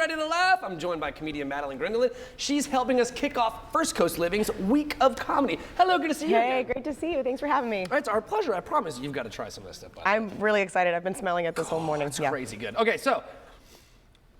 Ready to Laugh. I'm joined by comedian Madelaine Grindeland. She's helping us kick off First Coast Living's Week of Comedy. Hello, good to see you. Hey, again. great to see you. Thanks for having me. It's our pleasure. I promise you've got to try some of this stuff. I'm really excited. I've been smelling it this whole morning. It's crazy good. Okay, so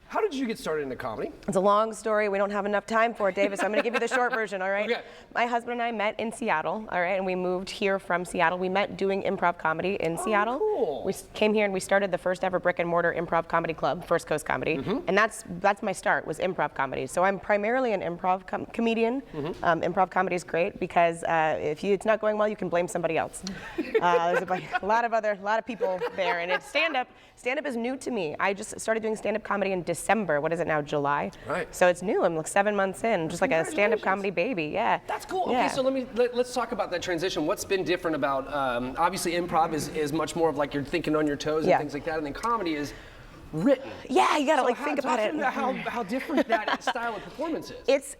how did you get started into comedy? It's a long story. We don't have enough time for it, David, so I'm going to give you the short version, all right? Okay. My husband and I met in Seattle, all right, and we moved here from Seattle. We met doing improv comedy in Seattle. Cool. We came here and we started the first ever brick and mortar improv comedy club, First Coast Comedy, and that's my start, was improv comedy. So I'm primarily an improv comedian. Improv comedy is great because if it's not going well, you can blame somebody else. There's a lot of people there, and it's stand-up. Stand-up is new to me. I just started doing stand-up comedy in December. What is it now, July? Right. So it's new. I'm like 7 months in, just like a stand-up comedy baby. Yeah. That's cool. Yeah. Okay, so let's talk about that transition. What's been different about obviously improv is much more of like you're thinking on your toes and things like that, and then comedy is written. Yeah, you gotta think about it. How different that style of performance is.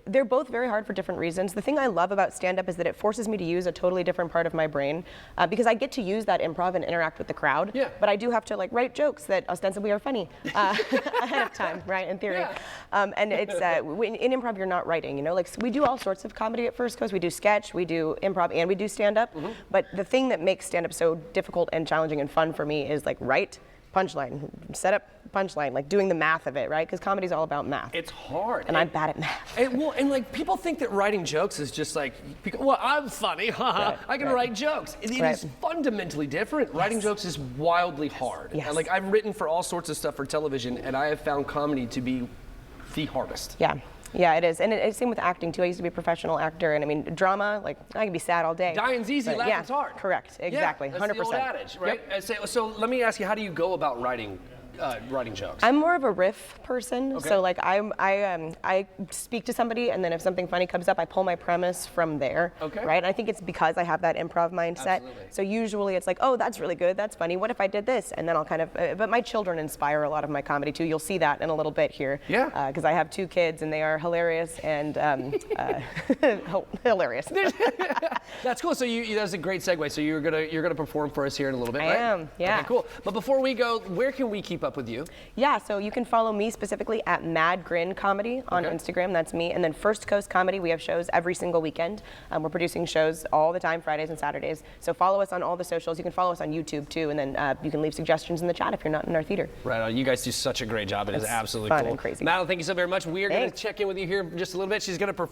They're both very hard for different reasons. The thing I love about stand-up is that it forces me to use a totally different part of my brain because I get to use that improv and interact with the crowd. Yeah. But I do have to write jokes that ostensibly are funny ahead of time, right? In theory. Yeah. And it's in improv you're not writing. You know, like we do all sorts of comedy at First Coast. We do sketch, we do improv, and we do stand-up. But the thing that makes stand-up so difficult and challenging and fun for me is like write. Punchline, set up punchline, like doing the math of it, right? Because comedy's all about math. It's hard. And I'm bad at math. And like people think that writing jokes is just like, well, I'm funny, haha, I can write jokes. It is fundamentally different. Yes. Writing jokes is wildly hard. Yes. And like I've written for all sorts of stuff for television, and I have found comedy to be the hardest. Yeah. Yeah, it is. And it's same with acting, too. I used to be a professional actor, and I mean, drama, like, I can be sad all day. Dying's easy, laughing's hard. Correct, exactly, yeah, 100%. That's the old adage, right? Yep. So let me ask you, how do you go about writing jokes? I'm more of a riff person, okay. So like I speak to somebody, and then if something funny comes up, I pull my premise from there, okay. Right? And I think it's because I have that improv mindset. Absolutely. So usually it's like, oh, that's really good, that's funny, what if I did this? And then I'll kind of, but my children inspire a lot of my comedy too. You'll see that in a little bit here. Yeah. Because I have 2 kids, and they are hilarious and hilarious. That's cool. So that's a great segue. So you're gonna perform for us here in a little bit, right? I am, yeah. Okay, cool. But before we go, where can we keep up with you? Yeah, so you can follow me specifically at Mad Grin Comedy on Instagram. That's me. And then First Coast Comedy, we have shows every single weekend. We're producing shows all the time, Fridays and Saturdays. So follow us on all the socials. You can follow us on YouTube too, and then you can leave suggestions in the chat if you're not in our theater. Right on. You guys do such a great job. It is absolutely fun cool. and crazy. Madeline, thank you so very much. We are going to check in with you here in just a little bit. She's going to perform.